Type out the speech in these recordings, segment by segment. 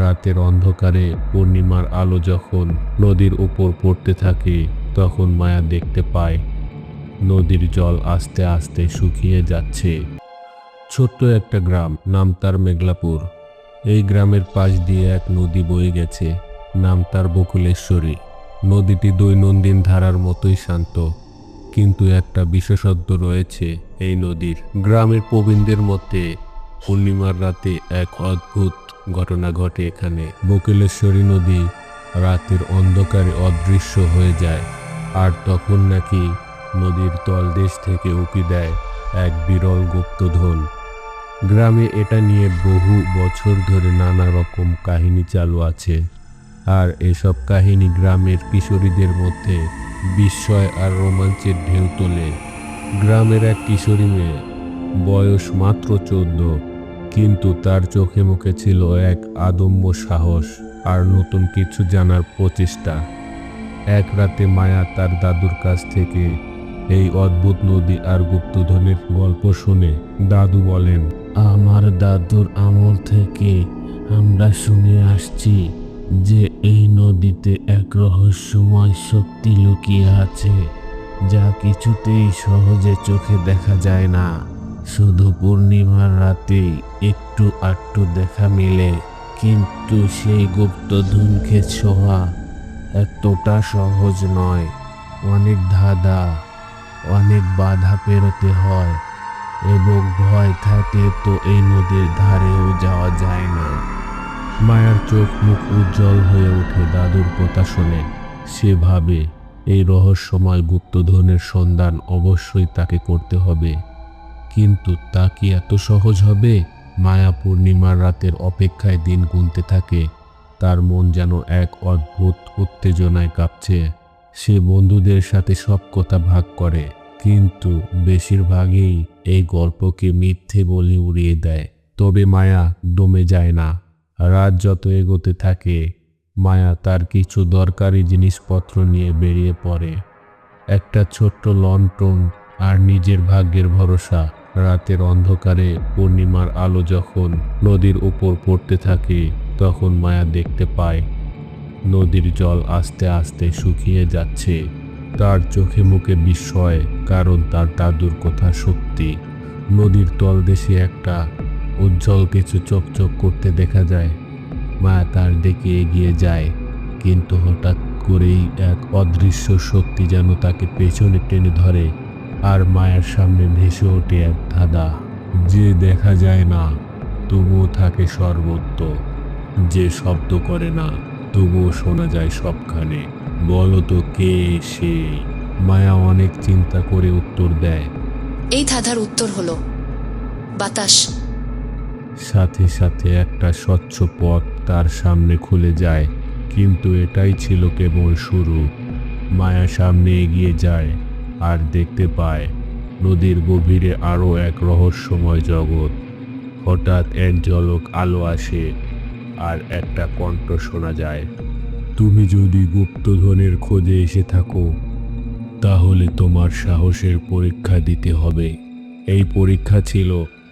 রাতের অন্ধকারে পূর্ণিমার আলো যখন নদীর উপর পড়তে থাকে তখন মায়া দেখতে পায় নদীর জল আস্তে আস্তে শুকিয়ে যাচ্ছে। ছোট্ট একটা গ্রাম, নাম তার মেঘলাপুর। এই গ্রামের পাশ দিয়ে এক নদী বয়ে গেছে, নাম তার বকুলেশ্বরী। নদীটি দৈনন্দিন ধারার মতোই শান্ত, কিন্তু একটা বিশেষত্ব রয়েছে এই নদীর। গ্রামের প্রবীণদের মধ্যে পূর্ণিমার রাতে এক অদ্ভুত ঘটনা ঘটে এখানে। বকুলেশ্বরী নদী রাতের অন্ধকারে অদৃশ্য হয়ে যায়, আর তখন নাকি নদীর তলদেশ থেকে উঁকি দেয় এক বিরল গুপ্তধন। গ্রামে এটা নিয়ে বহু বছর ধরে নানা রকম কাহিনী চালু আছে, আর এসব কাহিনী গ্রামের কিশোরীদের মধ্যে বিস্ময় আর রোমাঞ্চের ঢেউ তোলে। গ্রামের এক কিশোরী মেয়ে, বয়স মাত্র 14, কিন্তু তার চোখে মুখে ছিল এক আদম্য সাহস আর নতুন কিছু জানার প্রচেষ্টা। এক রাতে মায়া তার দাদুর কাছ থেকে এই অদ্ভুত নদী আর গুপ্তধনের গল্প শুনে। দাদু বলেন, আমার দাদুর আমল থেকে আমরা শুনে আসছি যে এই নদীতে এক রহস্যময় শক্তি লুকিয়ে আছে, যা কিছুতেই সহজে চোখে দেখা যায় না। শুধু পূর্ণিমার রাতেই একটু আধটু দেখা মেলে, কিন্তু সেই গুপ্তধনকে ছোঁয়া এতটা সহজ নয়। অনেক ধাঁধা, অনেক বাধা পেরোতে হয়, এবং ভয় থাকলে তো এই নদীর ধারেও যাওয়া যায় না। মায়ার চোখ মুখ উজ্জ্বল হয়ে ওঠে দাদুর কথা শুনে। সে ভাবে এই রহস্যময় গুপ্তধনের সন্ধান অবশ্যই তাকে করতে হবে, কিন্তু তা কি এত সহজ হবে? মায়া পূর্ণিমার রাতের অপেক্ষায় দিন গুনতে থাকে। তার মন যেন এক অদ্ভুত উত্তেজনায় কাঁপছে। সে বন্ধুদের সাথে সব কথা ভাগ করে, কিন্তু বেশিরভাগই এই গল্পকে মিথ্যে বলে উড়িয়ে দেয়। তবে মায়া দমে যায় না। রাত যত এগোতে থাকে, মায়া তার কিছু দরকারি জিনিসপত্র নিয়ে বেরিয়ে পড়ে। একটা ছোট্ট লণ্ঠন আর নিজের ভাগ্যের ভরসা। রাতের অন্ধকারে পূর্ণিমার আলো যখন নদীর উপর পড়তে থাকে তখন মায়া দেখতে পায় নদীর জল আস্তে আস্তে শুকিয়ে যাচ্ছে। তার চোখে মুখে বিস্ময়, কারণ তার দাদুর কথা সত্যি। নদীর তলদেশে একটা উজ্জ্বল কিছু চকচক করতে দেখা যায়। মায়া তার দিকে এগিয়ে যায়, কিন্তু হঠাৎ করেই এক অদৃশ্য শক্তি যেন তাকে পেছনে টেনে ধরে, আর মায়ের সামনে ভেসে ওঠে এক ধাঁধা। যে দেখা যায় না তবুও থাকে সর্বত্র, যে শব্দ করে না তবুও শোনা যায় সবখানে। বলো তো কে সে? মায়া অনেক চিন্তা করে উত্তর দেয়, এই ধাঁধার উত্তর হলো বাতাস। সাথে সাথে একটা স্বচ্ছ পথ তার সামনে খুলে যায়। কিন্তু এটাই ছিল কেবল শুরু। মায়া সামনে এগিয়ে যায় আর দেখতে পায় নদীর গভীরে আরও এক রহস্যময় জগৎ। হঠাৎ এক ঝলক আলো আসে, আর একটা কণ্ঠ শোনা যায়, তুমি যদি গুপ্তধনের খোঁজে এসে থাকো তাহলে তোমার সাহসের পরীক্ষা দিতে হবে। এই পরীক্ষা ছিল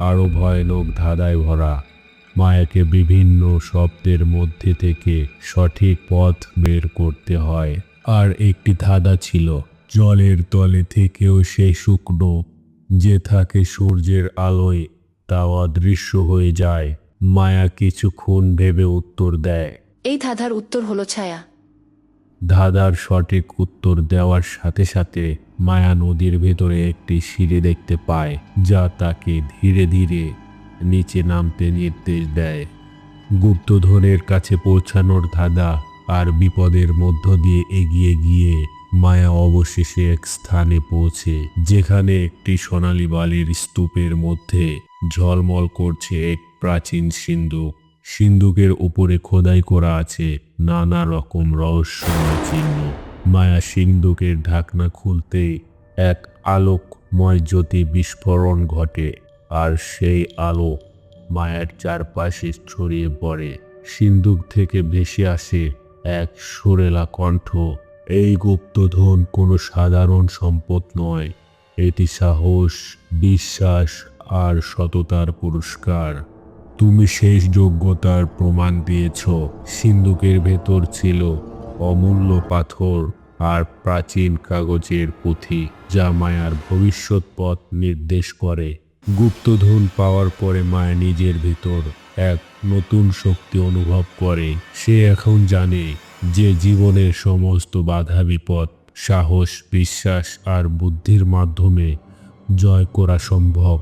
আরো ভয়ানক ধাঁধায় ভরা। মায়াকে বিভিন্ন শব্দের মধ্যে থেকে সঠিক পথ বের করতে হয়। আর একটি ধাঁধা ছিল, জলের তলে থেকেও সেই শুকনো যে থাকে সূর্যের আলোয় তা অদৃশ্য হয়ে যায়। মায়া কিছুক্ষণ ভেবে উত্তর দেয়। এই ধাঁধার উত্তর হলো ছায়া। ধাঁধার সঠিক উত্তর দেওয়ার সাথে সাথে মায়া নদীর ভেতরে একটি সিঁড়ি দেখতে পায়, যা তাকে ধীরে ধীরে নিচে নামতে নির্দেশ দেয়। গুপ্তধনের কাছে পৌঁছানোর ধাঁধা আর বিপদের মধ্য দিয়ে এগিয়ে গিয়ে মায়া অবশেষে এক স্থানে পৌঁছে, যেখানে একটি সোনালী বালির স্তূপের মধ্যে ঝলমল করছে এক প্রাচীন সিন্দুক। সিন্দুকের উপরে খোদাই করা আছে নানা রকম রহস্যময় চিহ্ন। মায়া সিন্দুকের ঢাকনা খুলতেই এক আলোকময় জ্যোতি বিস্ফোরণ ঘটে, আর সেই আলো মায়ার চারপাশে ছড়িয়ে পড়ে। সিন্দুক থেকে ভেসে আসে এক সুরেলা কণ্ঠ, এই গুপ্তধন কোনো সাধারণ সম্পদ নয়, এটি সাহস, বিশ্বাস আর সততার পুরস্কার। তুমি শেষ যোগ্যতার প্রমাণ দিয়েছ। সিন্দুকের ভেতর ছিল অমূল্য পাথর আর প্রাচীন কাগজের পুঁথি, যা মায়ার ভবিষ্যৎ পথ নির্দেশ করে। গুপ্তধন পাওয়ার পরে মায়া নিজের ভেতর এক নতুন শক্তি অনুভব করে। সে এখন জানে যে জীবনের সমস্ত বাধা বিপদ সাহস, বিশ্বাস আর বুদ্ধির মাধ্যমে জয় করা সম্ভব।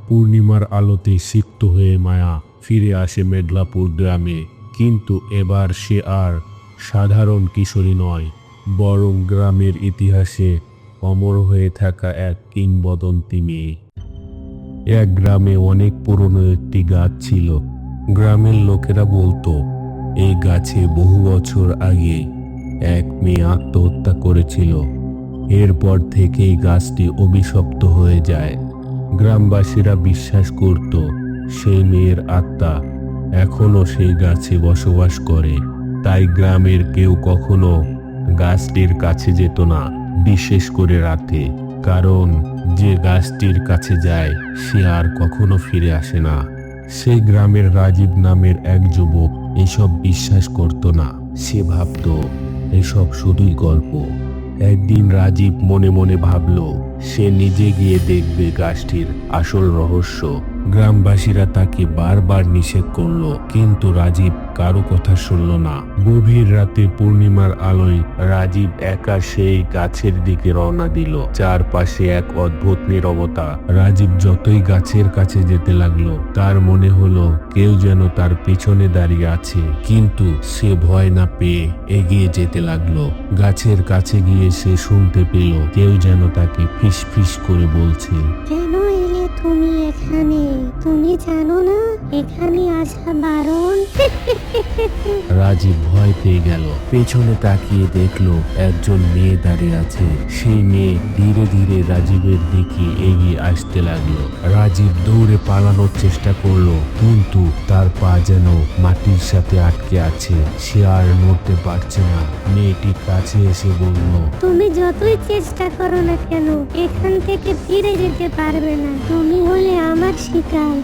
পূর্ণিমার আলোতে সিক্ত হয়ে মায়া ফিরে আসে মেদলাপুর গ্রামে, কিন্তু এবার সে আর সাধারণ কিশোরী নয়, বরং গ্রামের ইতিহাসে অমর হয়ে থাকা এক কিংবদন্তি মেয়ে। এক গ্রামে অনেক পুরনো একটি গাছ ছিল। গ্রামের লোকেরা বলতো এই গাছে বহু বছর আগে এক মেয়ে আত্মহত্যা করেছিল। এরপর থেকেই গাছটি অভিশপ্ত হয়ে যায়। গ্রামবাসীরা বিশ্বাস করত সেই মেয়ের আত্মা এখনো সেই গাছে বসবাস করে। তাই গ্রামের কেউ কখনো গাছটির কাছে যেত না, বিশেষ করে রাতে, কারণ যে গাছটির কাছে যায় সে আর কখনো ফিরে আসে না। সেই গ্রামের রাজীব নামের এক যুবক এসব বিশ্বাস করত না। সে ভাবত এসব শুধুই গল্প। একদিন রাজীব মনে মনে ভাবল সে নিজে গিয়ে দেখবে গাছটির আসল রহস্য। গ্রামবাসীরা তাকে বারবার নিষেধ করলো, কিন্তু রাজীব কারো কথা শুনল না। গভীর রাতে পূর্ণিমার আলোয় রাজীব একা সেই গাছের দিকে রওনা দিল। চারপাশে এক অদ্ভুত নীরবতা। রাজীব যতই গাছের কাছে যেতে লাগলো, তার মনে হলো কেউ যেন তার পেছনে দাঁড়িয়ে আছে, কিন্তু সে ভয় না পেয়ে এগিয়ে যেতে লাগলো। গাছের কাছে গিয়ে সে শুনতে পেল কেউ যেন তাকে ফিস ফিস করে বলছে, কেন এলে তুমি এখানে? তুমি জানো না এখানে আসা বারণ? রাজীব ভয় পেয়ে গেল। পেছনে তাকিয়ে দেখলো একজন মেয়ে দাঁড়িয়ে আছে। সেই মেয়ে ধীরে ধীরে রাজীবের দিকে এগিয়ে আসতে লাগলো। রাজীব দৌড়ে পালানোর চেষ্টা করলো, কিন্তু তার পা যেন মাটির সাথে আটকে আছে। সে আর নড়তে পারছে না। মেয়েটি কাছে এসে বলল, তুমি যতই চেষ্টা করো না কেন এখান থেকে ফিরে যেতে পারবে না। তুমি হলে আমার শিকার।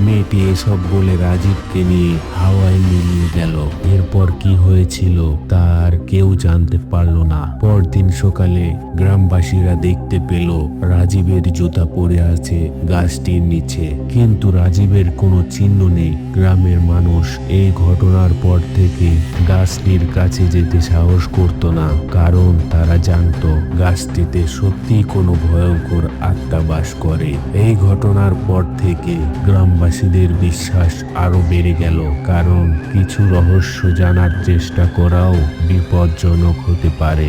মেয়েটি এসব বলে রাজীবকে নিয়ে হাওয়ায় মিলিয়ে গেল। এরপর কি হয়েছিল তা আর কেউ জানতে পারল না। পরদিন সকালে গ্রামবাসীরা দেখতে পেল রাজীবের জুতা পড়ে আছে গাছটির নিচে, কিন্তু রাজীবের কোনো চিহ্ন নেই। গ্রামের মানুষ এই ঘটনার পর থেকে গাছটির কাছে যেতে সাহস করত না, কারণ তারা জানতো গাছটিতে সত্যি কোনো ভয়ঙ্কর আত্মা বাস করে। এই ঘটনার পর থেকে গ্রামবাসীদের বিশ্বাস আরো বেড়ে গেল, কারণ কিছু রহস্য জানার চেষ্টা করাও বিপজ্জনক হতে পারে।